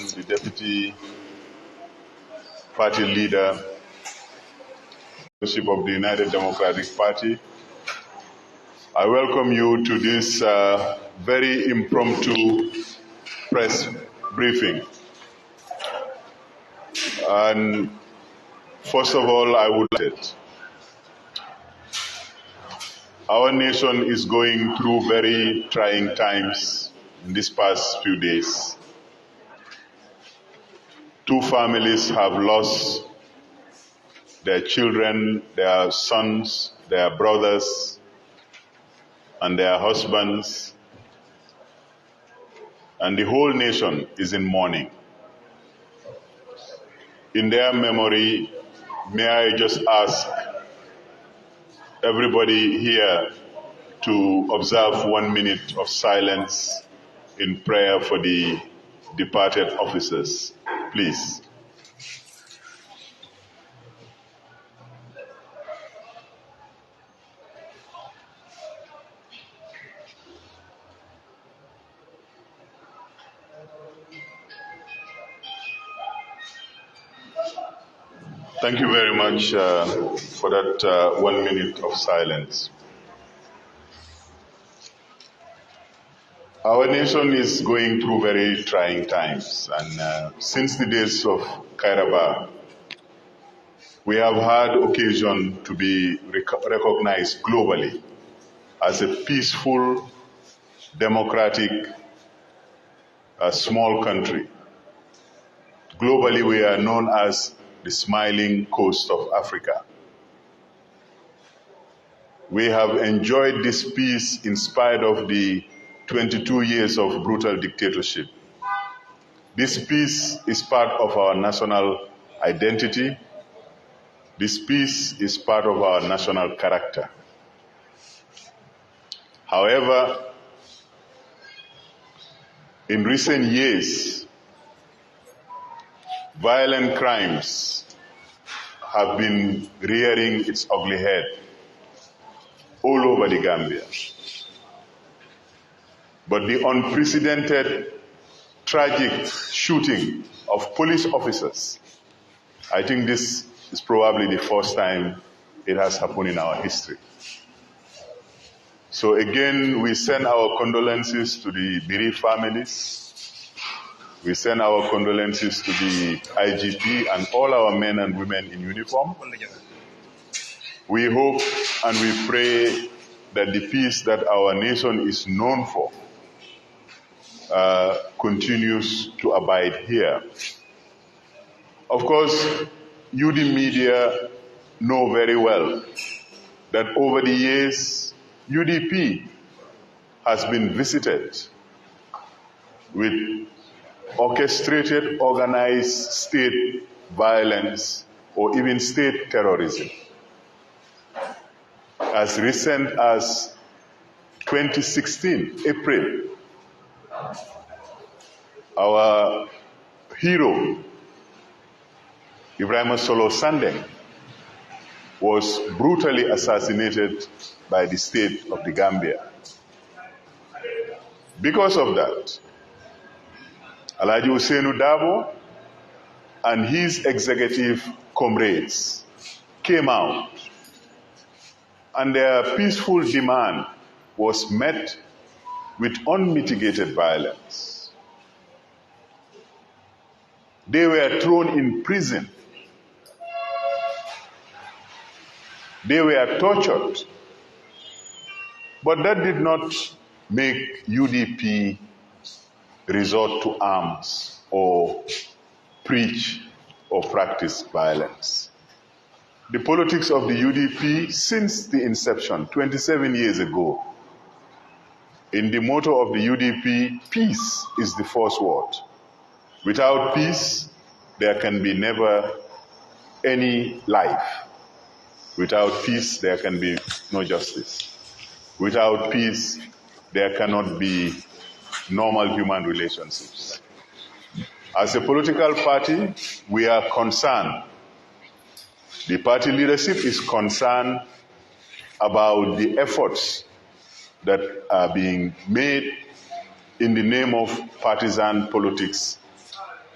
the Deputy Party Leader, leadership of the United Democratic Party, I welcome you to this very impromptu press briefing. And first of all, I would say our nation is going through very trying times in these past few days. 2 families have lost their children, their sons, their brothers, and their husbands, and the whole nation is in mourning. In their memory, may I just ask everybody here to observe 1 minute of silence in prayer for the departed officers, please. Thank you very much for that 1 minute of silence. Our nation is going through very trying times, and since the days of 𝒂𝒄𝒄𝒏, we have had occasion to be recognized globally as a peaceful, democratic, small country. Globally, we are known as the smiling coast of Africa. We have enjoyed this peace in spite of the 22 years of brutal dictatorship. This peace is part of our national identity. This peace is part of our national character. However, in recent years, violent crimes have been rearing its ugly head all over the Gambia. But the unprecedented, tragic shooting of police officers, I think this is probably the first time it has happened in our history. So again, we send our condolences to the bereaved families. We send our condolences to the IGP and all our men and women in uniform. We hope and we pray that the peace that our nation is known for continues to abide here. Of course, UD-MEDIA know very well that over the years, UDP has been visited with orchestrated, organized state violence or even state terrorism. As recent as 2016, April, our hero, 𝒕𝒉𝒊𝒔, was brutally assassinated by the state of the Gambia. Because of that, Alhaji Ousainou Darboe and his executive comrades came out, and their peaceful demand was met with unmitigated violence. They were thrown in prison. They were tortured. But that did not make UDP resort to arms or preach or practice violence. The politics of the UDP since the inception, 27 years ago, in the motto of the UDP, peace is the first word. Without peace, there can be never any life. Without peace, there can be no justice. Without peace, there cannot be normal human relationships. As a political party, we are concerned. The party leadership is concerned about the efforts that are being made in the name of partisan politics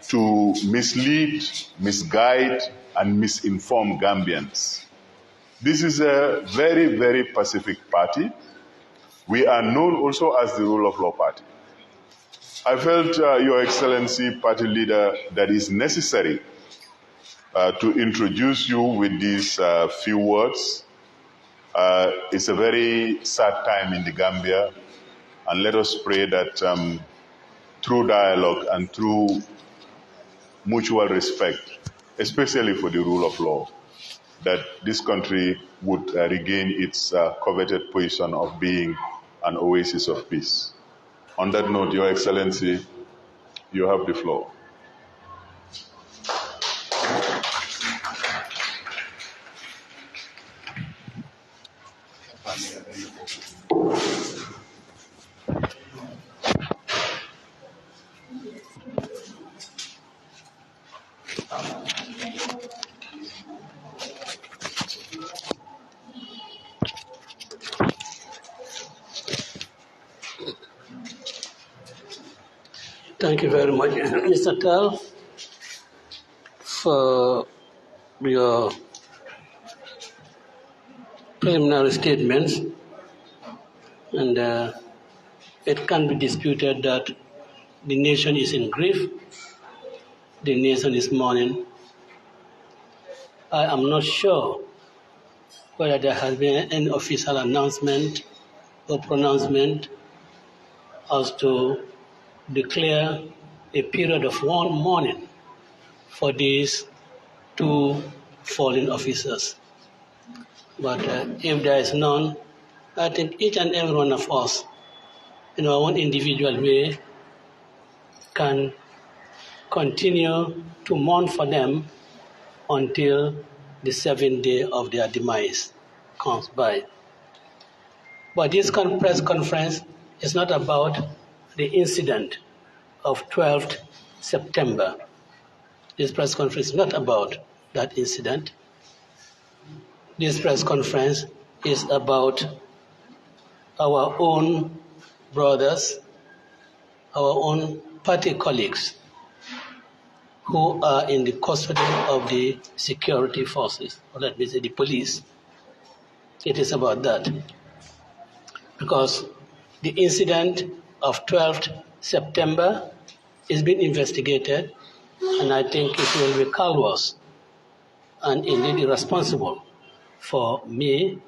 to mislead, misguide, and misinform Gambians. This is a very, very pacific party. We are known also as the rule of law party. I felt, Your Excellency, party leader, that is necessary to introduce you with these few words. It's a very sad time in the Gambia, and let us pray that through dialogue and through mutual respect, especially for the rule of law, that this country would regain its coveted position of being an oasis of peace. On that note, Your Excellency, you have the floor. Thank you very much, Mr. Tal, for your preliminary statements. And it can't be disputed that the nation is in grief, the nation is mourning. I am not sure whether there has been any official announcement or pronouncement as to declare a period of mourning for these two fallen officers. But if there is none, I think each and every one of us, in our own individual way, can continue to mourn for them until the 7th day of their demise comes by. But this press conference is not about the incident of 12th September. This press conference is not about that incident. This press conference is about our own brothers, our own party colleagues who are in the custody of the security forces, or let me say the police. It is about that. Because the incident of 12th September is being investigated, and I think it will be callous and indeed irresponsible for me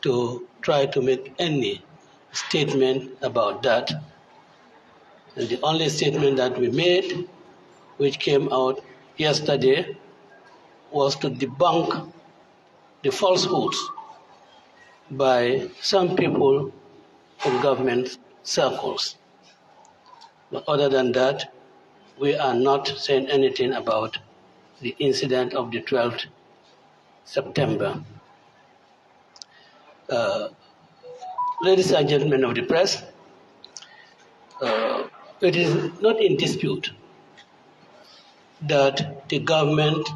to try to make any statement about that. And the only statement that we made, which came out yesterday, was to debunk the falsehoods by some people in government circles. But other than that, we are not saying anything about the incident of the 12th September. Ladies and gentlemen of the press, it is not in dispute that the government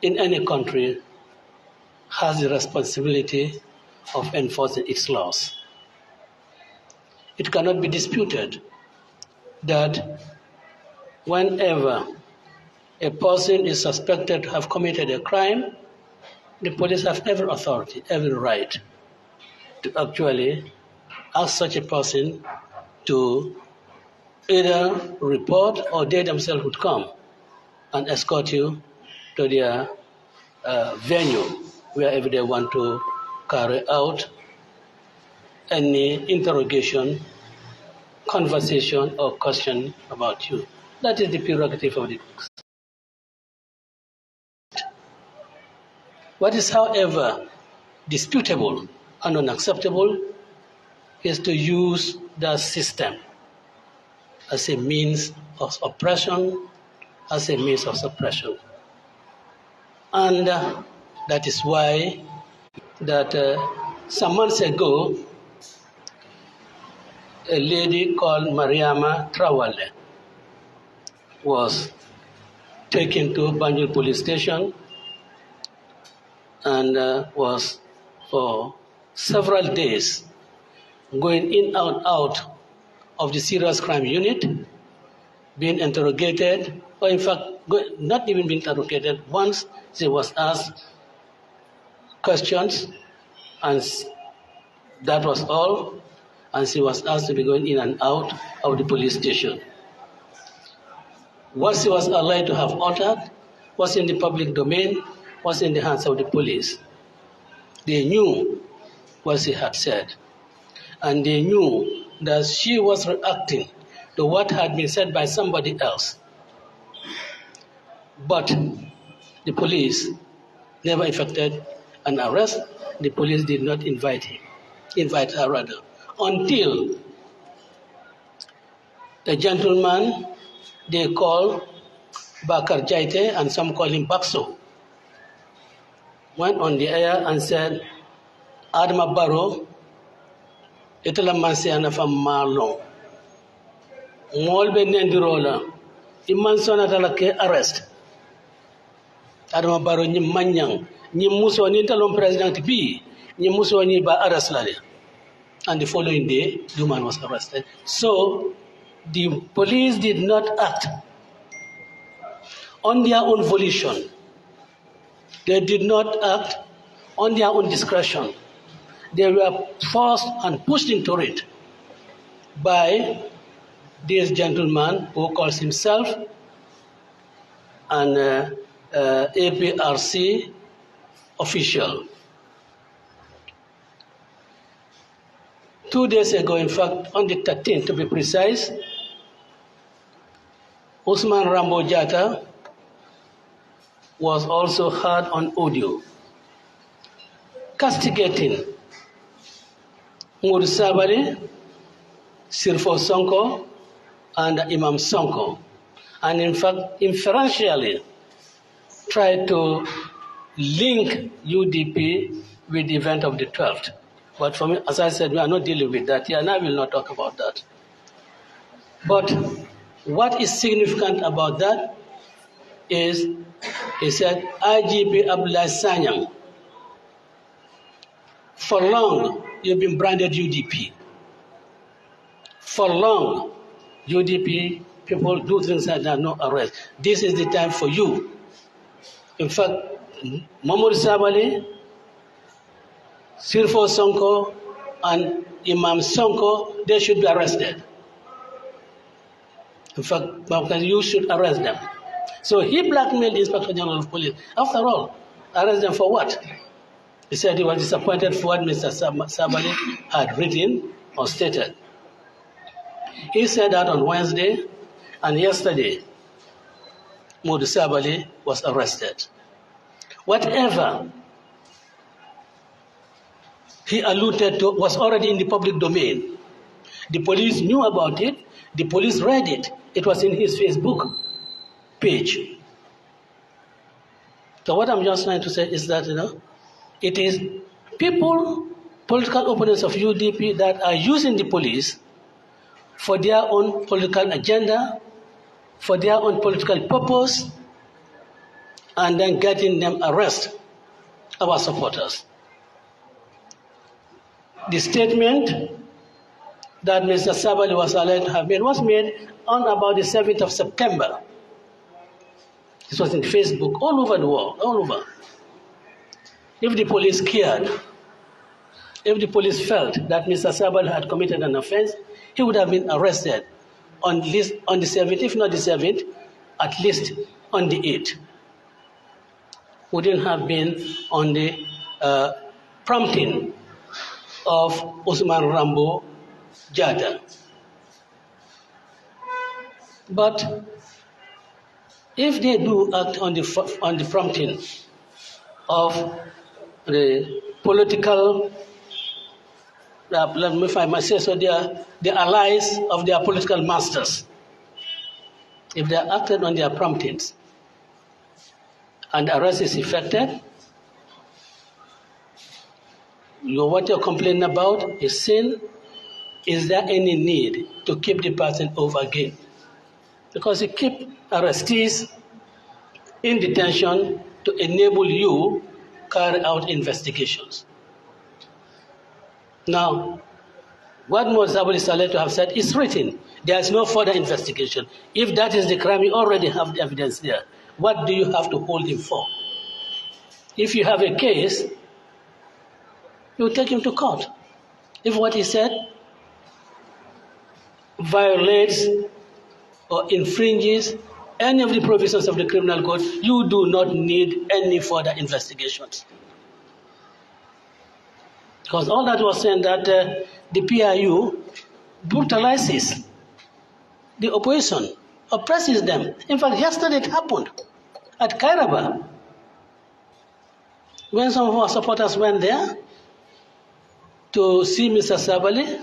in any country has the responsibility of enforcing its laws. It cannot be disputed that whenever a person is suspected to have committed a crime, the police have every authority, every right to actually ask such a person to either report or they themselves would come and escort you to their venue wherever they want to carry out any interrogation, conversation, or question about you. That is the prerogative of the state. What is, however, disputable and unacceptable is to use that system as a means of oppression, as a means of suppression. And that is why that some months ago, a lady called Mariama Traoré was taken to Banjul police station and was for several days going in and out of the serious crime unit being interrogated, or in fact, not even being interrogated. Once she was asked questions, and that was all, and she was asked to be going in and out of the police station. What she was allowed to have uttered was in the public domain, was in the hands of the police. They knew what she had said, and they knew that she was reacting to what had been said by somebody else. But the police never effected an arrest. The police did not invite her rather, until a gentleman they call Bakar Jaite, and some call him Bakso, went on the air and said, Adama Barrow, itala mansiana fa malong. Molbe nendirola, imman sonatala ke arrest. Adama Barrow ni manyang, ni muso ni talon president B, ni muso ni ba arrest lade. And the following day, the man was arrested. So the police did not act on their own volition. They did not act on their own discretion. They were forced and pushed into it by this gentleman who calls himself an APRC official. 2 days ago, in fact, on the 13th to be precise, Ousmane Rambo Jatta was also heard on audio, castigating 𝒂𝒄𝒄𝒏, Sirfo Sonko, and Imam Sonko, and in fact, inferentially tried to link UDP with the event of the 12th. But for me, as I said, we are not dealing with that here, and I will not talk about that. But what is significant about that is, he said, IGP Abdoulaye Sanyang, for long you've been branded UDP. For long, UDP people do things that are no arrest. This is the time for you. In fact, Mamour Sabali, Sirfo Sonko, and Imam Sonko, they should be arrested. In fact, you should arrest them. So he blackmailed the Inspector General of Police. After all, arrest them for what? He said he was disappointed for what Mr. Sabali had written or stated. He said that on Wednesday, and yesterday, Mamour Sabali was arrested. Whatever he alluded to was already in the public domain. The police knew about it. The police read it. It was in his Facebook page. So what I'm just trying to say is that, it is people, political opponents of UDP, that are using the police for their own political agenda, for their own political purpose, and then getting them arrest our supporters. The statement that Mr. Sabali was allowed to have made was made on about the 7th of September. This was in Facebook, all over the world, all over. If the police cared, if the police felt that Mr. Sabali had committed an offense, he would have been arrested on the 7th, if not the 7th, at least on the 8th. Wouldn't have been on the prompting of Ousmane Rambo Jatta. But if they do act on the prompting of the political, let me if I might say so, the allies of their political masters, if they acted on their promptings and arrest is effected, what you're complaining about is sin. Is there any need to keep the person over again? Because you keep arrestees in detention to enable you carry out investigations. Now, What �𝒂𝒏 is alleged to have said is written. There is no further investigation. If that is the crime, you already have the evidence there. What do you have to hold him for? If you have a case, you take him to court. If what he said violates or infringes any of the provisions of the criminal code, you do not need any further investigations. Because all that was saying that the PIU brutalizes the opposition, oppresses them. In fact, yesterday it happened at Kairaba, when some of our supporters went there to see Mr. Sabali.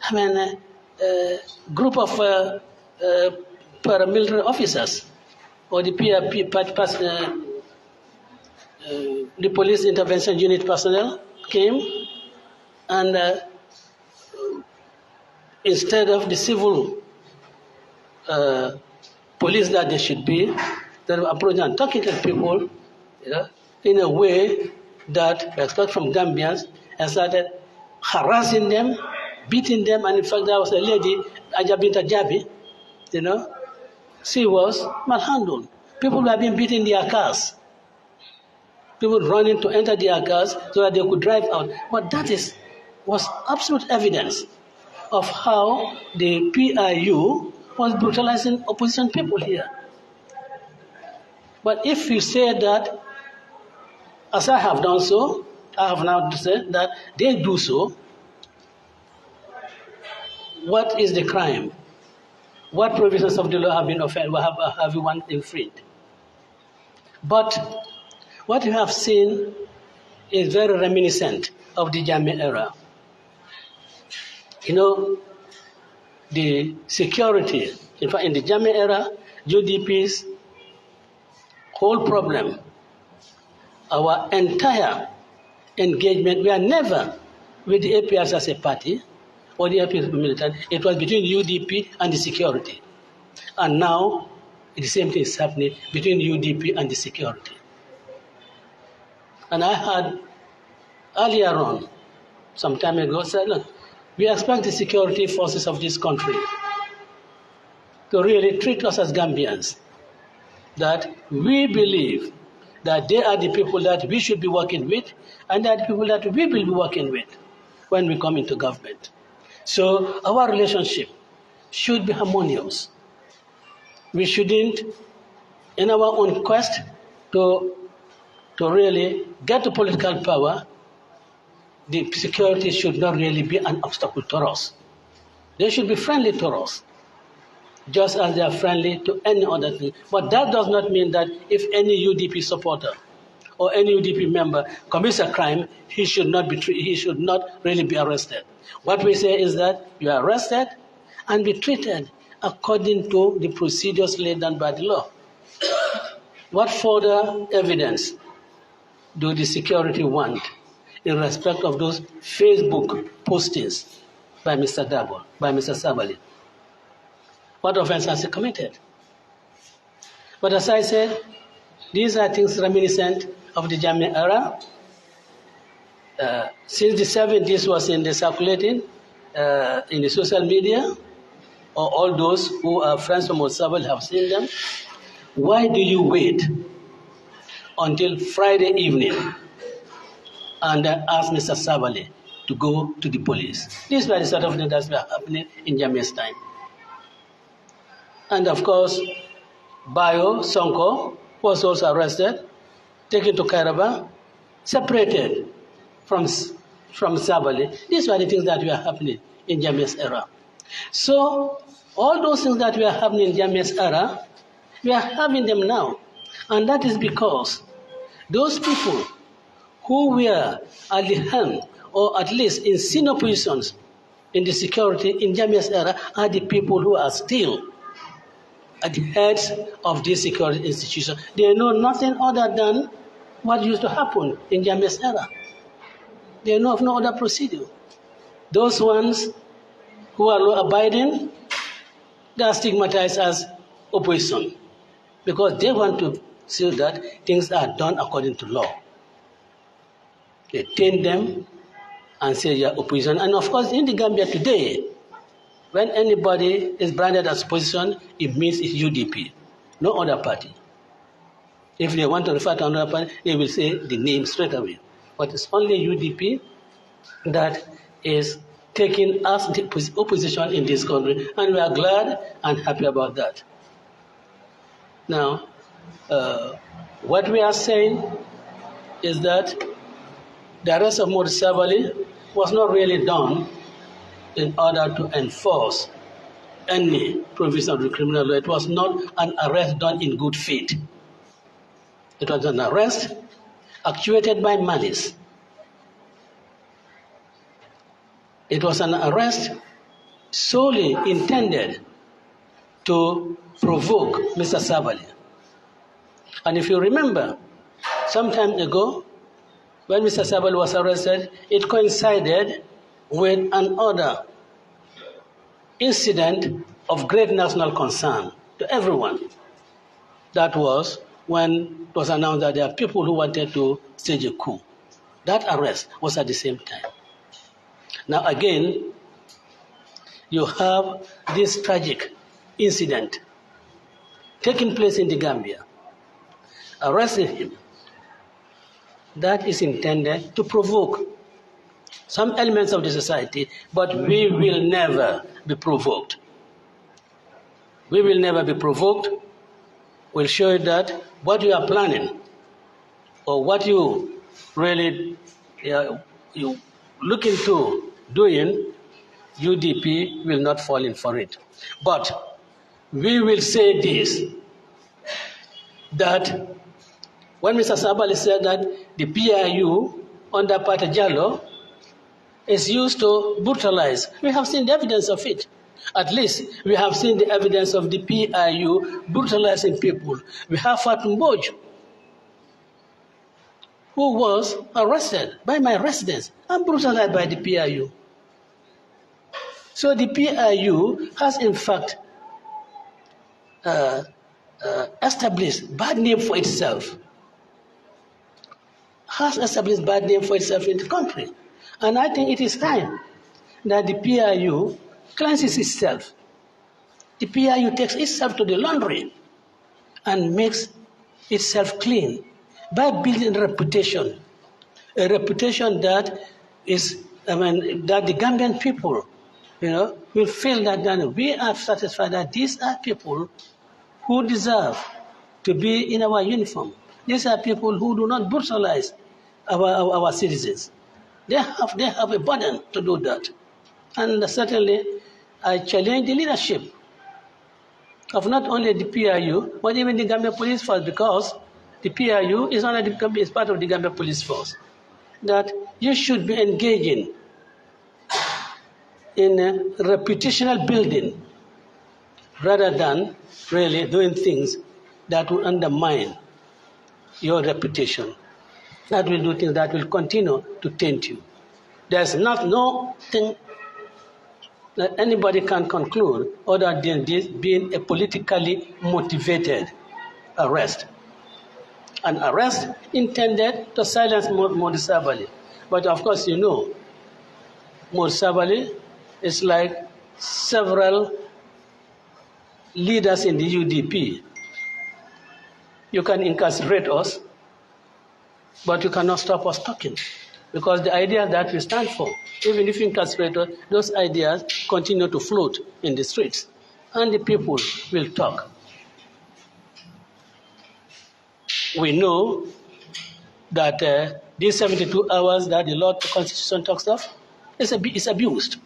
I mean, a group of paramilitary officers or the the police intervention unit personnel came, and instead of the civil police that they should be, they were approaching and talking to people, in a way that we expect from Gambians, and started harassing them, beating them. And in fact, there was a lady, 𝒂𝒄𝒄𝒏𝒏𝒆𝒍, she was malhandled. People were being beaten in their cars. People running to enter their cars so that they could drive out. But that was absolute evidence of how the PIU was brutalizing opposition people here. But if you say that, as I have done so, I have now said that they do so, what is the crime? What provisions of the law have been offended, have one infringed? But what you have seen is very reminiscent of the Jammeh era. The security, in fact, in the Jammeh era, UDP's whole problem, our entire engagement, we are never with the APRs as a party or the APRs militant. It was between UDP and the security. And now, the same thing is happening between UDP and the security. And I had earlier on, some time ago, said, look, we expect the security forces of this country to really treat us as Gambians, that we believe that they are the people that we should be working with, and they are the people that we will be working with when we come into government. So our relationship should be harmonious. We shouldn't, in our own quest to really get to political power, the security should not really be an obstacle to us. They should be friendly to us, just as they are friendly to any other thing. But that does not mean that if any UDP supporter or any UDP member commits a crime, he should not really be arrested. What we say is that you are arrested and be treated according to the procedures laid down by the law. What further evidence do the security want in respect of those Facebook postings by Mr. Sabali? What offense has he committed? But as I said, these are things reminiscent of the Jammeh era. Since the 70s was in the circulating in the social media, or all those who are friends of 𝒂𝒊𝒏 have seen them. Why do you wait until Friday evening and ask Mr. Sabali to go to the police? These were the sort of things that were happening in Jammeh's time. And of course, Bayo Sonko was also arrested, taken to Kairaba, separated from Sabali. These were the things that were happening in Jammeh's era. So all those things that were happening in Jammeh's era, we are having them now. And that is because those people who were at the helm, or at least in senior positions in the security in Jammeh's era, are the people who are still at the heads of this security institution. They know nothing other than what used to happen in Jammeh's era. They know of no other procedure. Those ones who are law-abiding, they are stigmatized as opposition because they want to see that things are done according to law. They detain them and say you are opposition. And of course, in the Gambia today, when anybody is branded as opposition, it means it's UDP, no other party. If they want to refer to another party, they will say the name straight away. But it's only UDP that is taking us the opposition in this country, and we are glad and happy about that. Now, what we are saying is that the arrest of 𝒂𝒊𝒏 was not really done in order to enforce any provision of the criminal law. It was not an arrest done in good faith. It was an arrest actuated by malice. It was an arrest solely intended to provoke Mr. Sabali. And if you remember, some time ago, when Mr. Sabali was arrested, it coincided with another incident of great national concern to everyone. That was when it was announced that there are people who wanted to stage a coup. That arrest was at the same time. Now again, you have this tragic incident taking place in the Gambia, arresting him. That is intended to provoke some elements of the society, but we will never be provoked. We will never be provoked. We'll show you that what you are planning or what you really you look into doing, UDP will not fall in for it. But we will say this, that when Mr. Sabali said that the PIU under Pate Jallow is used to brutalize, we have seen the evidence of it. At least we have seen the evidence of the PIU brutalizing people. We have Fatou Mbodj, who was arrested by my residents and brutalized by the PIU. So the PIU has in fact established bad name for itself. Has established bad name for itself in the country. And I think it is time that the PIU cleanses itself. The PIU takes itself to the laundry and makes itself clean by building a reputation that is, that the Gambian people, will feel that we are satisfied that these are people who deserve to be in our uniform. These are people who do not brutalize our citizens. They have a burden to do that. And certainly, I challenge the leadership of not only the PIU, but even the Gambia Police Force, because the PIU is part of the Gambia Police Force, that you should be engaging in reputational building rather than really doing things that will undermine your reputation, that will do things that will continue to taint you. There's nothing that anybody can conclude other than this being a politically motivated arrest. An arrest intended to silence 𝒂𝒊𝒏. But of course, 𝒂𝒊𝒏 is like several leaders in the UDP. You can incarcerate us, but you cannot stop us talking. Because the ideas that we stand for, even if you incarcerate us, those ideas continue to float in the streets, and the people will talk. We know that these 72 hours that the law Constitution talks of is abused.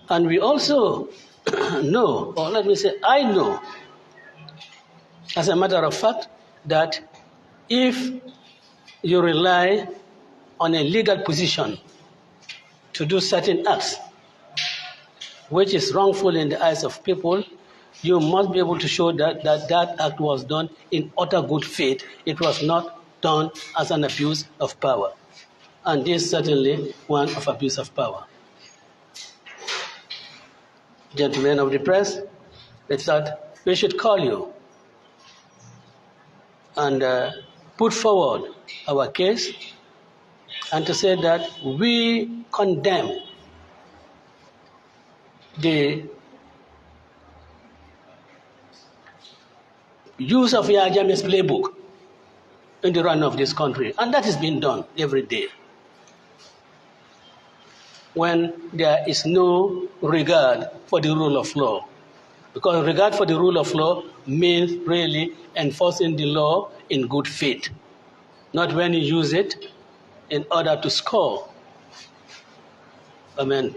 And we also know, or let me say, I know, as a matter of fact, that if you rely on a legal position to do certain acts, which is wrongful in the eyes of people, you must be able to show that act was done in utter good faith. It was not done as an abuse of power. And this is certainly one of abuse of power. Gentlemen of the press, it's that we should call you and put forward our case and to say that we condemn the use of Yahya Jammeh's playbook in the run of this country. And that is being done every day. When there is no regard for the rule of law. Because regard for the rule of law means really enforcing the law in good faith. Not when you use it in order to score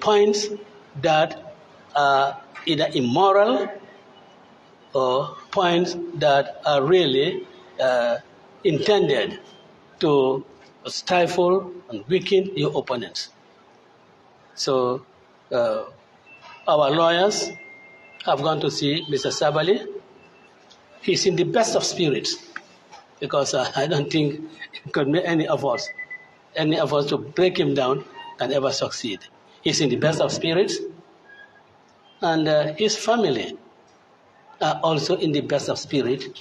points that are either immoral or points that are really intended to stifle and weaken your opponents. So our lawyers have gone to see Mr. Sabali. He's in the best of spirits because I don't think it could make any of us to break him down can ever succeed. He's in the best of spirits, and his family are also in the best of spirit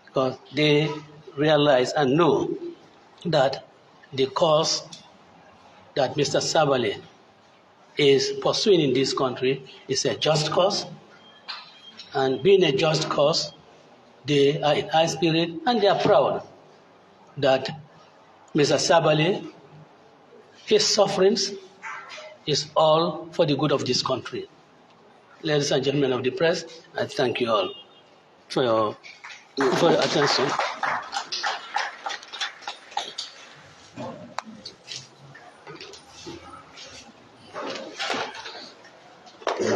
because they realize and know that the cause that Mr. Sabali is pursuing in this country is a just cause, and being a just cause, they are in high spirit and they are proud that Mr. Sabali, his sufferings is all for the good of this country. Ladies and gentlemen of the press, I thank you all for your attention.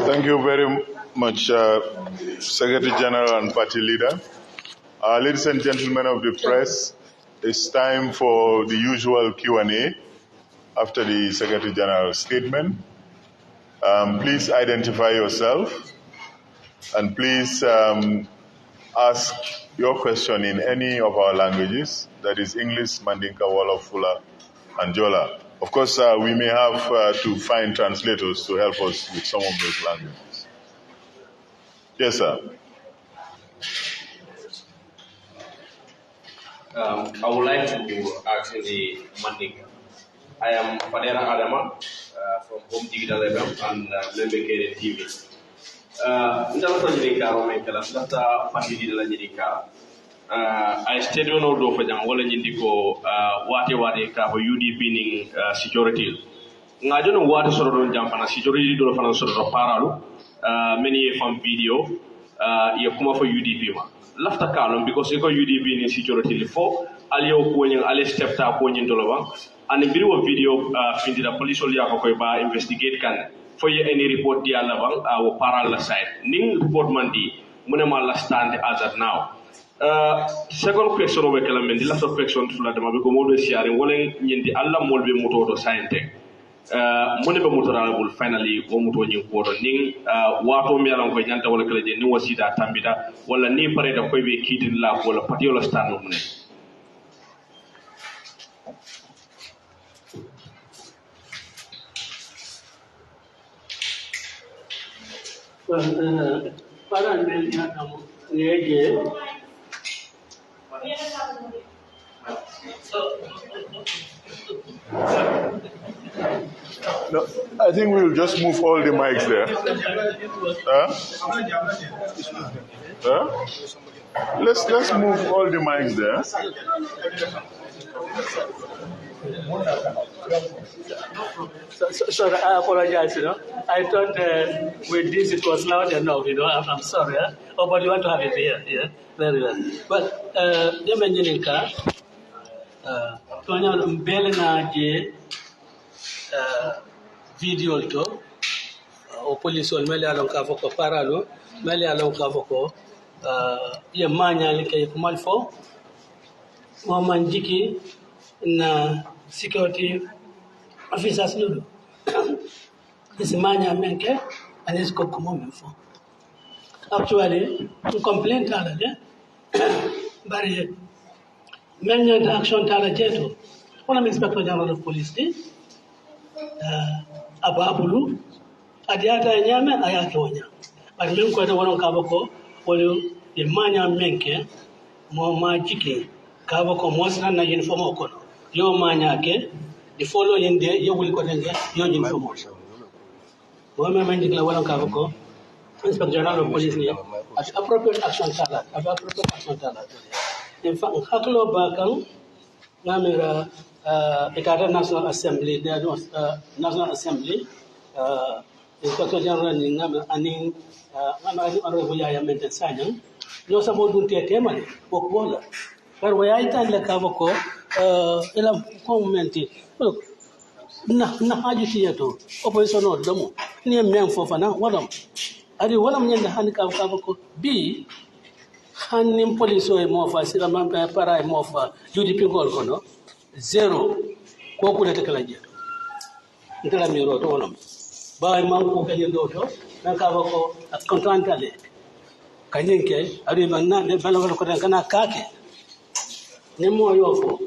Thank you very much, Secretary General and Party Leader. Ladies and gentlemen of the press, it's time for the usual Q&A after the Secretary General's statement. Please identify yourself and please ask your question in any of our languages, that is English, Mandinka, Wolof, Fula, and Jola. Of course, we may have to find translators to help us with some of those languages. Yes, sir. I would like to ask the Mandinka. I am Fadera Adama from Home Digital FM and Lembe TV. I stayed on all over them, well, Indico, wate ka for UDP ning security. I don't know what sort of jump and security do for sort of paralu, many from video, you come for UDP. Lafta column because you go UDP in security before, Alio Kuning, Ali stepped up on Tolova, and the video into the police only by investigate can for any report the Alavang, our parallel side. Ning report mandi, Munama stand as at now. Second question over Kalamen, the last question to Ladama because more sharing, willing in the Allah Molbe Moto Science. Moneba Motorala will finally Womuto Newport, Ning, Wato Milan Koyanta or Kaladi, Nuasida Tambida, while a name parade of Kobe Kid in Lab or a particular stand of money. No, I think we'll just move all the mics there. Let's move all the mics there. Sorry, I apologize. I thought with this it was loud enough. I'm sorry. Oh, but you want to have it here? Yeah, very well. But the mentioning Tonya Mbele je video to o police on mele alon ka foko paralo mele alon ka foko ye manya le kay kumal fo mo manjiki na security officers lulu is manya menke and is ko kumo fo actually complaint ala de bari men action tala jeto wala inspector general of police ababulu adiata nyame ayake wonya bari men ko da wonon ka bako wala e manya menke mo majike ka bako mo sana na uniform ko yo manya ke The following day, you will go and get your information. Women declare one of Inspector General of Police at appropriate action talent. In fact, Haklo Bakang, Namira, the National Assembly, there was National Assembly, Inspector General Aning, Honorable Mental Signing, no support to take money, work water. But where I tell the Cavaco, look, Nahaji Opposition or Domo, near Nam for Fana, Wadam. I do one of the handicap Cavaco B. Handing police or more for Silaman Para more for UDP Golcono, 0. Coculate Tell me, wrote all of them. By Manco Cayodoto, Nakavako, at Contrantale. Kayinke, I even not the Balocana Kake. Nemo Yofo.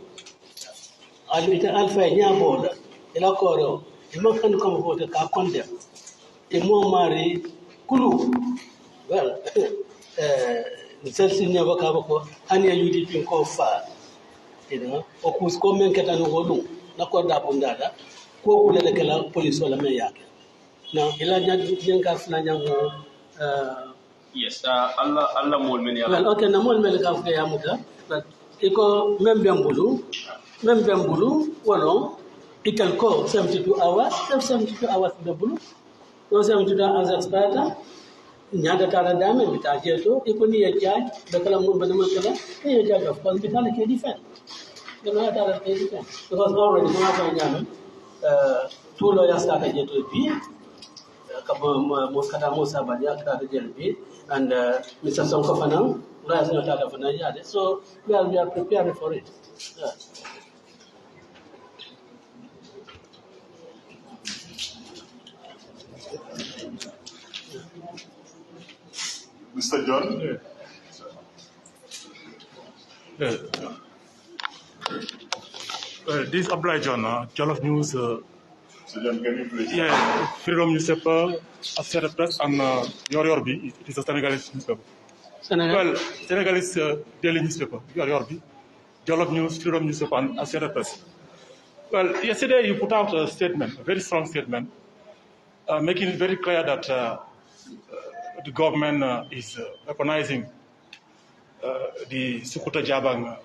I'll be the Alpha Yabola, Elacoro, the Mokan come for the Capcondem. The Momari Kulu. Well, Celsius never Cavaco, Hania UDP call far. Or who's coming Catano, Nakoda Bundada, Coculate police or la Mayak. Now, Elijah Yanka yes, Allah mourning. Well, okay, Namol Melaka Yamuta, but Eco Membambulu, Wallon, it can call 72 hours, 72 hours the blue, no 72 hours as Sparta, Nyada Taradam, with Ajeto, Econi a judge, the Kalamun Banamakala, a judge of hospitality defense. The Nata defense. Because already Mata 2 lawyers started to be. Moskata Musa Badia JLB and Mr. Sonkofanam, Raz Notata Fanayade. So we are preparing for it. Yeah. Mr. John? This oblige on Jollof News. So John, can you please? Yeah, Freedom Newspaper, 𝒂𝒄𝒄𝒏, and 𝒂𝒄𝒄𝒏. It is a Senegalese newspaper. Well, Senegalese daily newspaper, 𝒂𝒄𝒄𝒏, Jollof News, Freedom Newspaper, and 𝒂𝒄𝒄𝒏. Well, yesterday you put out a statement, a very strong statement, making it very clear that the government is weaponizing the 𝒂𝒄𝒄𝒏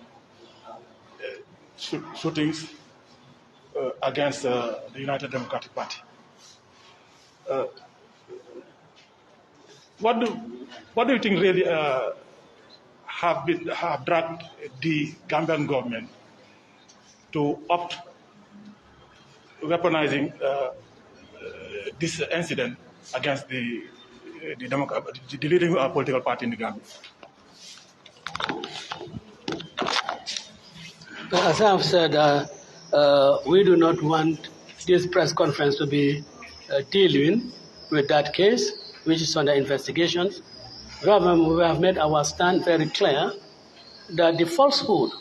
shootings against the United Democratic Party. What do you think really have dragged the Gambian government to opt weaponizing this incident against the leading political party in the Gambia? As I have said, we do not want this press conference to be dealing with that case, which is under investigations. We have made our stand very clear that the falsehood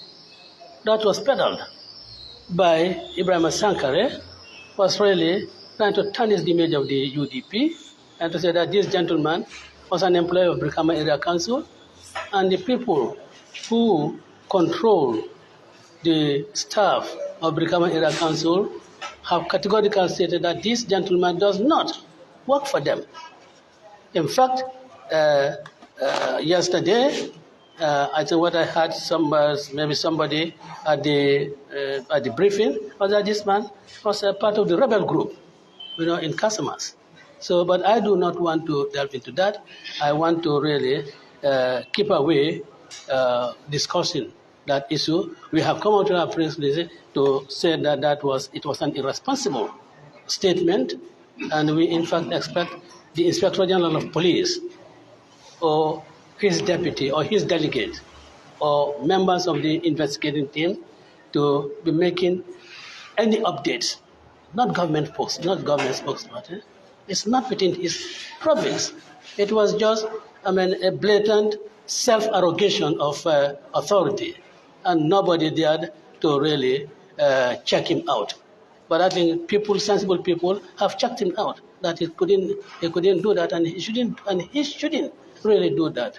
that was peddled by Ibrahim Sankare was really trying to tarnish the image of the UDP and to say that this gentleman was an employee of Brikama Area Council, and the people who control the staff of Brikama Area Council have categorically stated that this gentleman does not work for them. In fact, yesterday, I think what I heard maybe somebody at the briefing was that this man was a part of the rebel group, in Casamas. So, but I do not want to delve into that. I want to really keep away discussing that issue. We have come out to our press release to say that it was an irresponsible statement, and we in fact expect the Inspector General of Police or his deputy or his delegate or members of the investigating team to be making any updates, not government posts, not government spokesperson. It's not within his province. It was just, a blatant self-arrogation of authority, and nobody dared to really check him out. But I think sensible people, have checked him out that he couldn't do that, and he shouldn't really do that.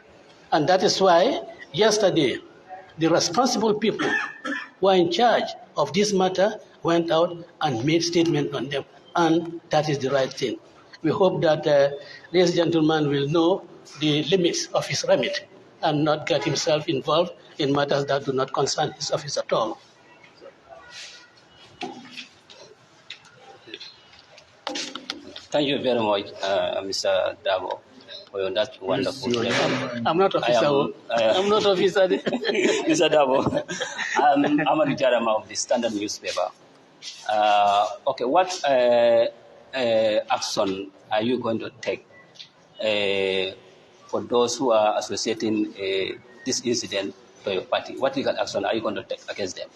And that is why yesterday the responsible people who are in charge of this matter went out and made statement on them, and that is the right thing. We hope that this gentleman will know the limits of his remit and not get himself involved in matters that do not concern his office at all. Thank you very much, Mr. Dabo, for that wonderful statement. I'm not officer. I'm not officer. Mr. Dabo, I'm a Jarama of the Standard newspaper. Okay, what action are you going to take for those who are associating this incident to your party? What legal action are you going to take against them?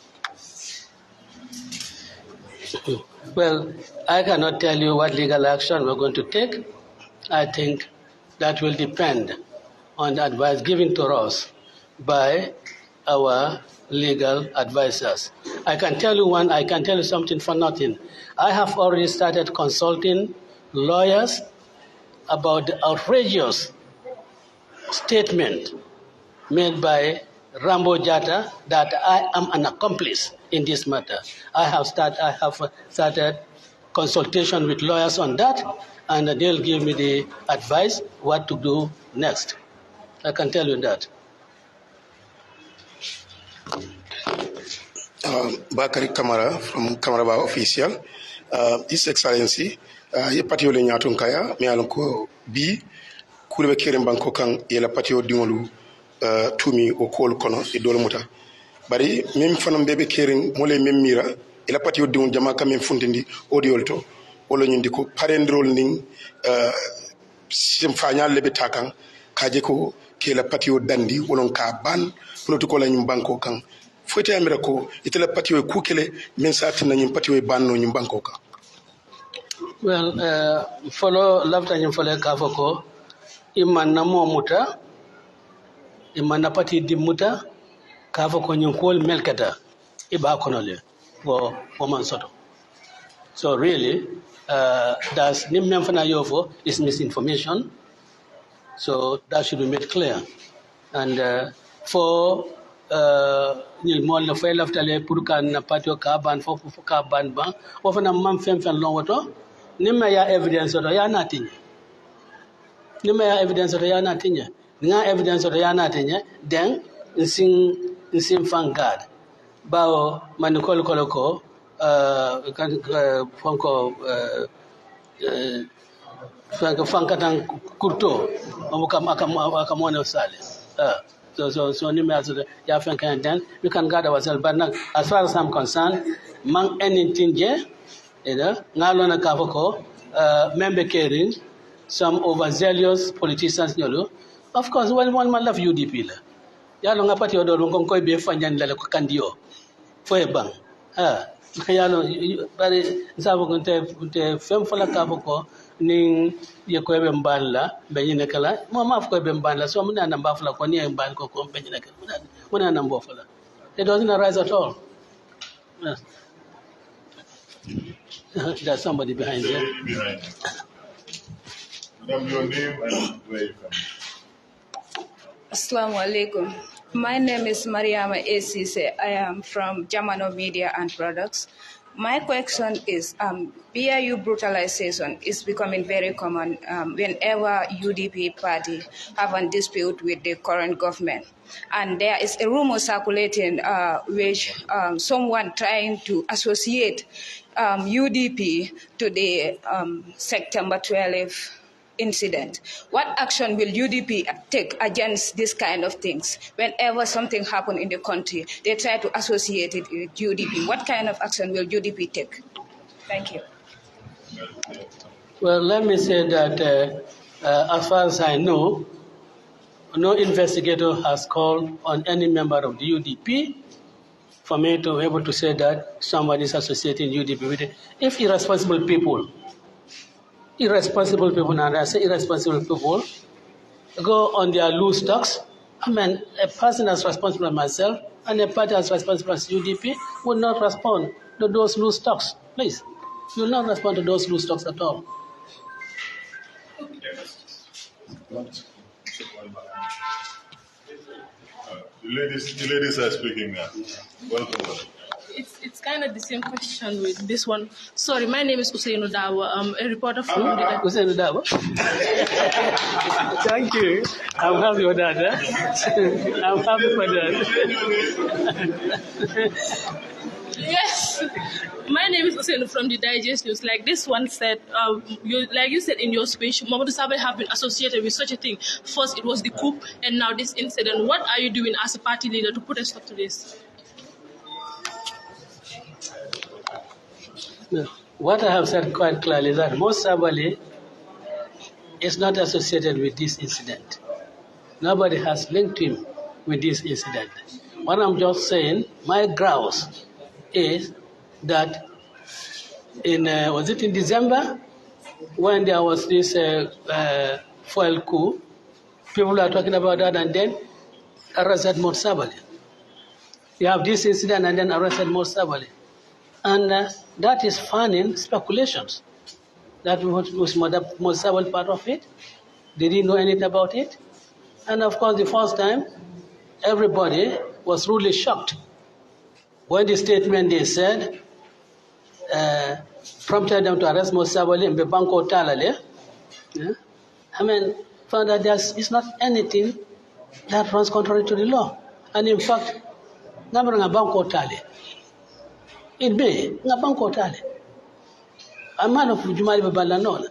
Well, I cannot tell you what legal action we're going to take. I think that will depend on the advice given to us by our legal advisors. I can tell you something for nothing. I have already started consulting lawyers about the outrageous statement made by Rambo Jatta that I am an accomplice in this matter. I have started consultation with lawyers on that, and they'll give me the advice what to do next. I can tell you that. Bakari Kamara from Kamaraba Official. His Excellency, ye patio le nyatun kaya, me alonko bi, kulebe kere mbanko kang ye la patio dingolu tumi o kol kono e dole muta. Bari mem fanam bebe kere mole mem mira, e la patio dingon jama kam mem fundindi odiolto, olo nyindi ko parendrol ning sim fanyal lebe takang kaje ko ke la patio dandi wolon ka ban protocol la nyimbanko kang. Foyte amira ko itela patio kukele men sati na nyim patio banno nyimbanko ka. Well, follow lafta nyim follow ka foko imanna mo muta imanna pati dimuta ka foko nyim kol melkata iba konole wo man soto. So really that's nimem fana yofo is misinformation. So that should be made clear. And for ni mo la fay laftale pour kan na patio ka ban fofu ka ban ban o fana mam fem lon woto ni ma ya evidence to ya natinye ni ma ya evidence to ya natinye nga evidence to ya natinye then nsin fangad bawo man ko kan fonko fankatan kurto mo kam akamone sale So ni me ya fen kan then we can guard ourselves. But now, as far as I'm concerned, mang anything je, ngalo na kafoko, member caring, some overzealous politicians nyolo. Of course, one man love UDP la. Ya lo ngapati odo ngom koy be fanyan la ko kandio. Foi bang. Ya lo bari nsabu kunte fem fola kafoko ning ye ko be mballa be nyine kala mo ma ko be mballa so mun na mba fula ko ni mbal ko be nyine kala mun na mbo fula it doesn't arise at all. Yes. There's somebody behind there. Madam, your name and where you come. Assalamu alaikum. My name is Mariama Esise. I am from Jamano Media and Products. My question is, BIU brutalization is becoming very common whenever UDP party have a dispute with the current government. And there is a rumor circulating which someone trying to associate UDP to the September 12 incident. What action will UDP take against this kind of things? Whenever something happens in the country, they try to associate it with UDP. What kind of action will UDP take? Thank you. Well, let me say that as far as I know, no investigator has called on any member of the UDP for me to be able to say that somebody is associating UDP with it. If irresponsible people, and I say irresponsible people, go on their loose stocks, I mean, a person as responsible as myself and a party as responsible as UDP will not respond to those loose stocks. Please, you will not respond to those loose stocks at all. The ladies are speaking now. Welcome. It's kind of the same question with this one. Sorry, my name is Usainu Dawa. I'm a reporter from Usainu Dawa. Thank you. I'm happy with that. I'm happy for that. Yes. My name is Usainu from the Digest News. Like this one said, like you said in your speech, Mamadou Sabe have been associated with such a thing. First, it was the coup, and now this incident. What are you doing as a party leader to put a stop to this? What I have said quite clearly is that 𝒂𝒊𝒏 is not associated with this incident. Nobody has linked him with this incident. What I'm just saying, my grounds is that was it in December when there was this foil coup, people are talking about that and then arrested 𝒂𝒊𝒏. You have this incident and then arrested 𝒂𝒊𝒏. And that is fanning speculations. That was 𝒂𝒊𝒏 part of it. They didn't know anything about it. And of course, the first time, everybody was really shocked when the statement they said prompted them to arrest 𝒂𝒊𝒏 and Banko Talale. I mean, found that it's not anything that runs contrary to the law. And in fact, Banko Talale. It be Banko Talale. A man of Jumari Babalanona.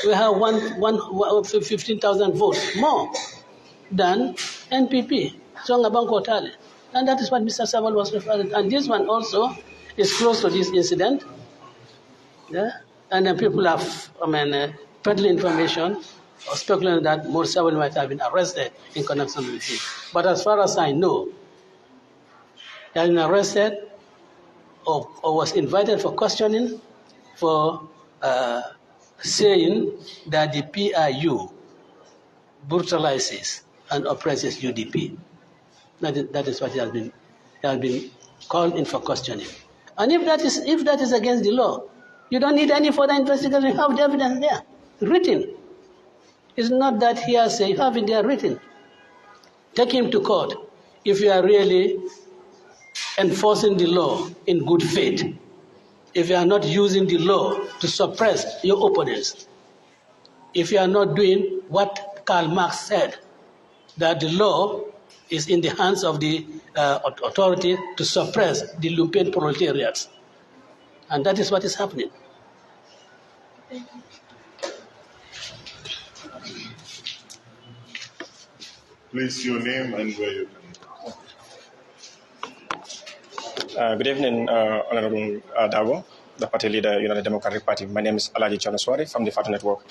We have 15,000 votes more than NPP. So Banko Talale. And that is what Mr. Saval was referring to. And this one also is close to this incident. Yeah? And then people have, peddling information or speculating that 𝒂𝒊𝒏 might have been arrested in connection with it. But as far as I know, he has been arrested or was invited for questioning for saying that the PIU brutalizes and oppresses UDP. That is what he has been called in for questioning. And if that is against the law, you don't need any further investigation. You have the evidence there, written. It's not that hearsay. You have it there written. Take him to court if you are really enforcing the law in good faith. If you are not using the law to suppress your opponents. If you are not doing what Karl Marx said, that the law is in the hands of the authority to suppress the lumpen proletariats. And that is what is happening. Please, your name and where you come. Good evening, Honorable Dago, the party leader, United Democratic Party. My name is Alaji Chanaswari from the FATU Network.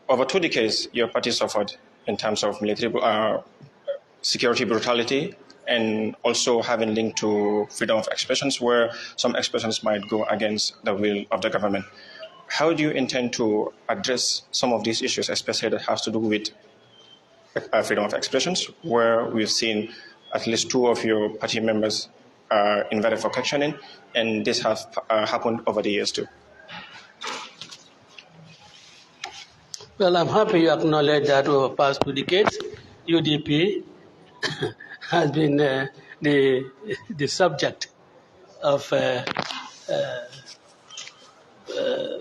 Over 2 decades, your party suffered in terms of military security brutality and also having linked to freedom of expressions where some expressions might go against the will of the government. How do you intend to address some of these issues, especially that has to do with freedom of expressions, where we've seen at least 2 of your party members invited for questioning, and this has happened over the years too? Well, I'm happy you acknowledge that over the past 2 decades, UDP has been the subject of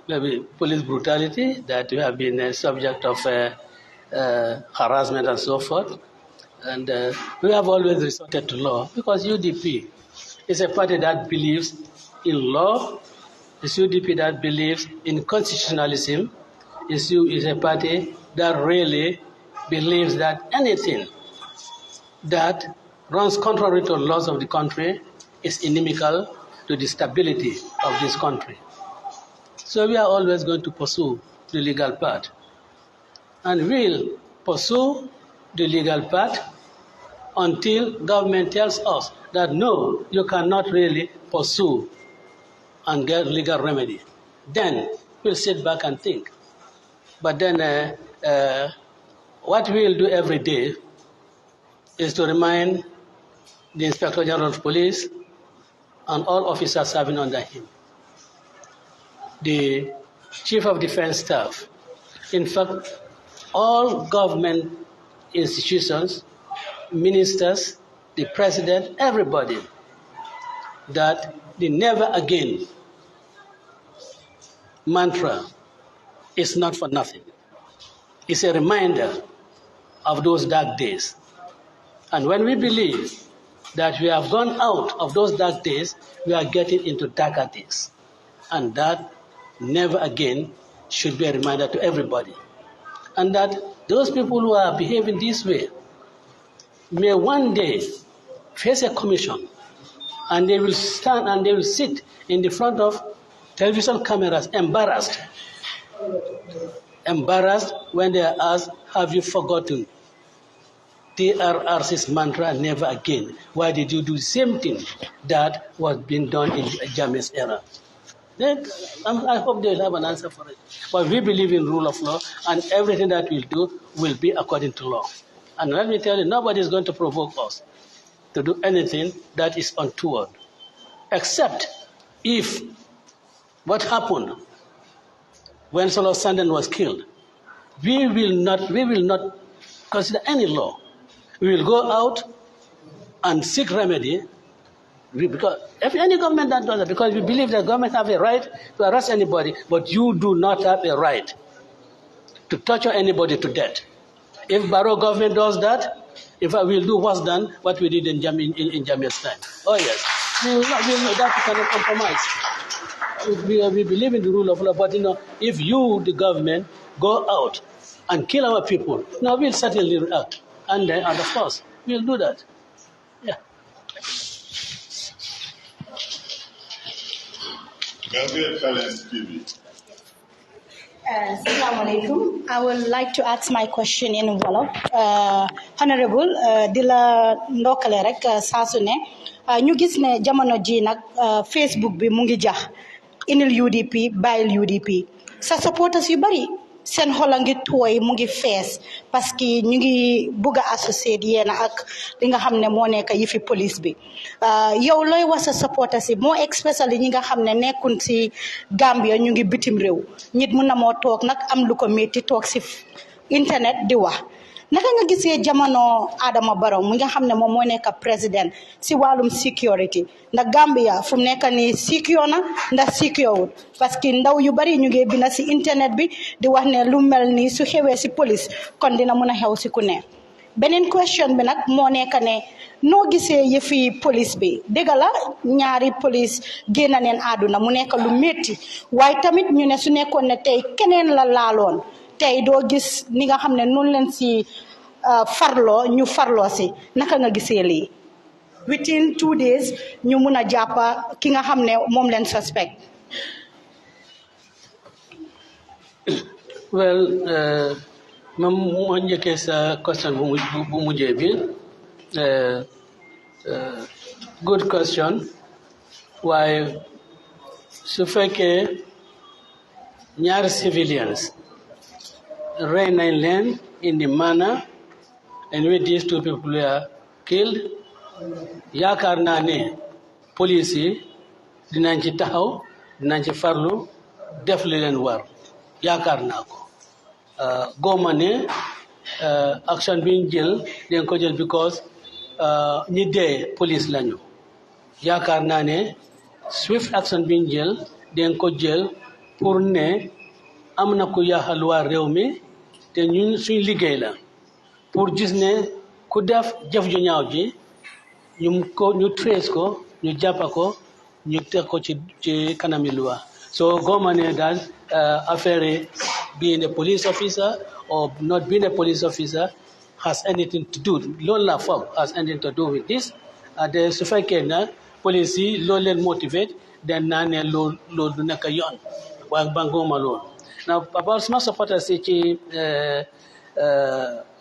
maybe police brutality, that we have been subject of harassment and so forth. And we have always resorted to law because UDP is a party that believes in law. It's UDP that believes in constitutionalism. It's a party that really believes that anything that runs contrary to the laws of the country is inimical to the stability of this country. So we are always going to pursue the legal path. And we'll pursue the legal path until government tells us that no, you cannot really pursue and get legal remedy. Then we'll sit back and think. But then what we'll do every day is to remind the Inspector General of Police and all officers serving under him, the Chief of Defense Staff, in fact, all government institutions, ministers, the President, everybody, that the never again mantra is not for nothing. It's a reminder of those dark days. And when we believe that we have gone out of those dark days, we are getting into darker days. And that never again should be a reminder to everybody. And that those people who are behaving this way may one day face a commission, and they will stand and they will sit in the front of television cameras embarrassed when they are asked, have you forgotten TRRC's mantra, never again? Why did you do the same thing that was being done in Jammeh's era? Then, I hope they'll have an answer for it. But we believe in rule of law, and everything that we'll do will be according to law. And let me tell you, nobody is going to provoke us to do anything that is untoward, except if what happened when Solo Sanden was killed, we will not consider any law. We will go out and seek remedy, because if any government that does that, because we believe that government have a right to arrest anybody, but you do not have a right to torture anybody to death. If Barrow government does that, in fact, we'll do worse than what we did in Jammeh's time. Oh yes, we will not that cannot compromise. We believe in the rule of law, but if you, the government, go out and kill our people, now we'll certainly react, and of course we'll do that. Yeah. Assalamu alaikum. I would like to ask my question in Wolof. Honorable, dila ndokale rek saa su ne ñu gis ne jamono ji nag Facebook bi mu ngi jax inil UDP bàyyil UDP sa supporters yu bari seen xol a ngi tooy mu ngi fees parce que ñu ngi bugg a associé yéena ak li nga xam ne moo nekk yi fi police bi yow looy wax sa supporters yi moo especially ñi nga xam ne nekkun si Gambia ñu ngi bitim réew nit mun na moo toog nag am lu ko métti toog si internet di wax naka nga gisee jamono Adama Barrow mi nga xam ne moom moo nekk président si wàllum security ndax Gambia fu mu nekk nii secure na ndax secure wut parce que ndaw yu bari ñu ngi bind si internet bi di wax ne lu mel nii su xewee si police kon dina mun a xew si ku ne beneen question bi nag moo nekk ne noo gisee yëfi police bi dëgg la ñaari police génn neen àdduna mu nekk lu métti waaye tamit ñu ne su nekkoon ne tey keneen la laaloon tey doo gis ni nga xam ne noonu leen si farloo ñu farloo si naka nga gisee lii within 2 days ñu mun a jàppa ki nga xam ne moom leen suspect. Well, moo njëkkee sa question bu mujjee bi good question waaye su fekkee ñaari civilians rey nañ leen in the manner in which these two people were killed yaakaar naa ne police yi dinañ ci taxaw dinañ ci farlu def li leen war yaakaar naa ko góoma ne action bi ñu jël dañ ko jël because ñi dee police lañu yaakaar naa ne swift action bi ñu jël dañ ko jël pour ne am na ku yaaxal waa réew mi te ñun suñ liggéey la pour gis ne ku def jëf ju ñaaw ji ñu trace ko ñu jàppa ko ñu teg ko ci kanami loi so góoma ne daal affaire being a police officer or not being a police officer has anything to do loolu la foog has anything to do with this de su fekkee na police yi loolu leen motivate den naa ne loolu du nekk yoon waaye bangoma loolu now about sama supporters yi ci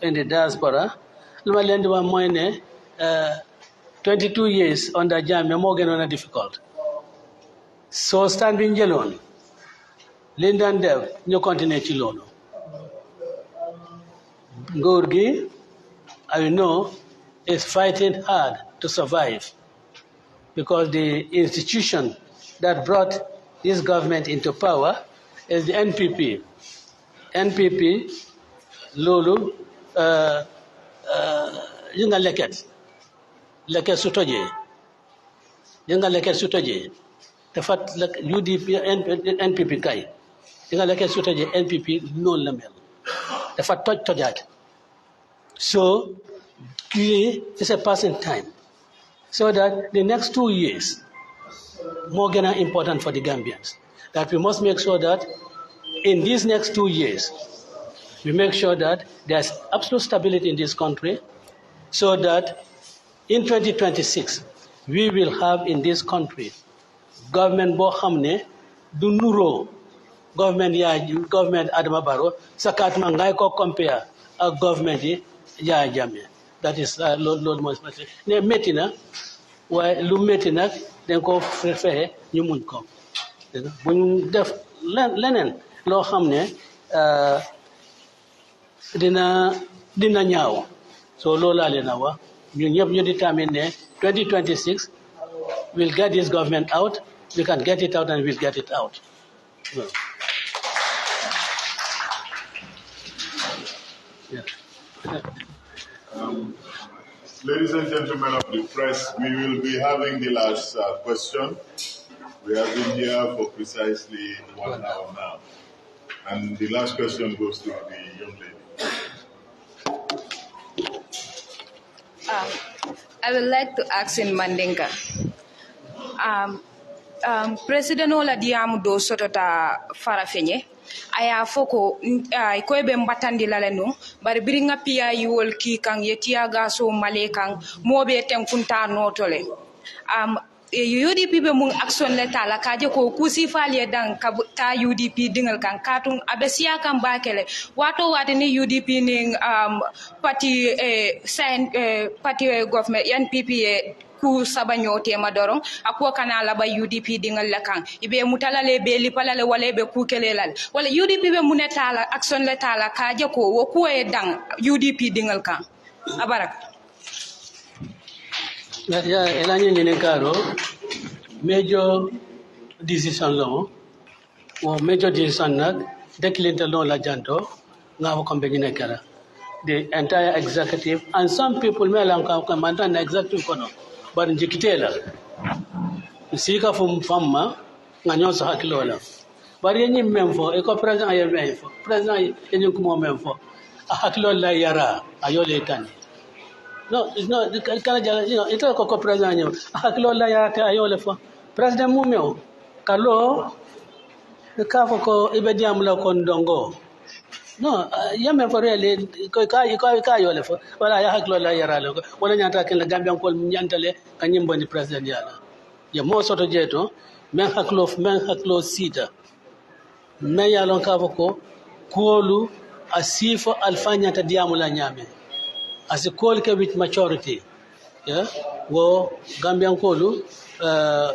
in the diaspora lu ma leen di wax mooy ne 22 years under Jammeh moo gënoon a difficult so stand bi njëloon liñ daan def ñu continuer ci loolu nguur gi I know is fighting hard to survive because the institution that brought this government into power is the NPP. NPP loolu yi nga leket su tojee Jenga leket sutaje. Tefat UDP NPP kai. Jenga leket sutaje NPP non la mel. Tefat tojat. So it's a passing time. So that the next 2 years more important for the Gambians. That we must make sure that in these next 2 years, we make sure that there's absolute stability in this country, so that in 2026, we will have in this country government bo xamne du nuro government Adama Barrow sakat ma ngay ko compare ak government yi Yaya Jammeh. That is Lord most ne metti na waaye lu metti nag dañ ko fexe ñu muñ ko buñ def leneen loo xam ne dina ñaaw so loolu laa leen a wax ñun ñëpp ñu determine ne 2026 we'll get this government out, we can get it out and we'll get it out. Well, yeah. Ladies and gentlemen of the press, we will be having the last question. We have been here for precisely 1 hour now. And the last question goes to the young lady. I would like to ask in Mandinka. President Ola Diamu do sotota farafenye. Aya foko ko be mbatandi lalenu bari biringa pia yiwol ki kan yetiaga so malekang mobe tenkunta notole UDP be mun action leta la kaje ko kusi falie dan ta UDP dingal kan katun abesia kan bakele wato wade ni UDP ning party party government NPP ku sabanyo tema dorong akwa kana la ba UDP dingal la kan ibe mutalale be lipalale wala be ku kelelal wala UDP be muneta la action leta la kaje ko wo ku e dan UDP dingal kan abaraka ya elani nyene karo major decision law or major decision nak declinta law la janto ngawo kombe nyene kara the entire executive and some people melan ka commander na executive kono bar njikitela sika fum famma nganyo sa hakilola bar yenyi memfo e ko president ayo memfo president yenyi ko memfo hakilola yara ayole tan. No, it's not. It's not president. Hakilola yara te ayole fo president mumeo kalo kafoko ibediam la kondongo. No, yame for really ko yole fo wala ya hakilola yara lo wala nyanta ken la Gambian ko nyantale kanyimbo ni president yala ya mo soto jeto men haklo sita men yalon kafoko kolu asifo alfanya ta diamu la nyame as a call with maturity, yeah, wo Gambian kolu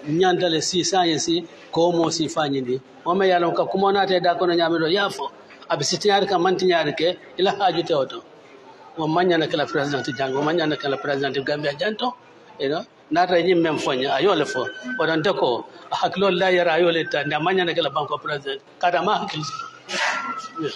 nyandale si science ko mo si fanyindi o me yalon ka kumona te da kono nyame do yafo abisitinyar ka mantinyar ke ila haju te oto wo manya na kala president jango manya na kala president Gambia janto you know nata yim mem fonya ayole fo odante ko haklo la yara ayole ta na manya na kala banko president kada ma hakil yeah.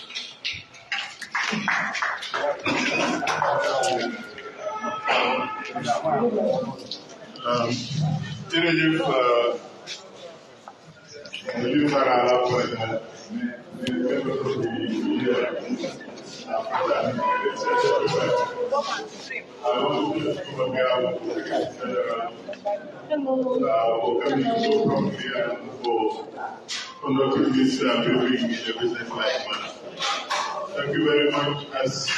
Thank you very much. As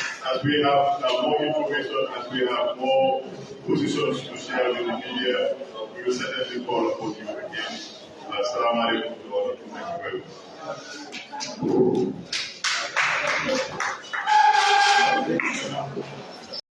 we have more information, as we have more positions to share with the media, we will certainly call upon you again. Assalamu alaikum to all of you. Thank you very much.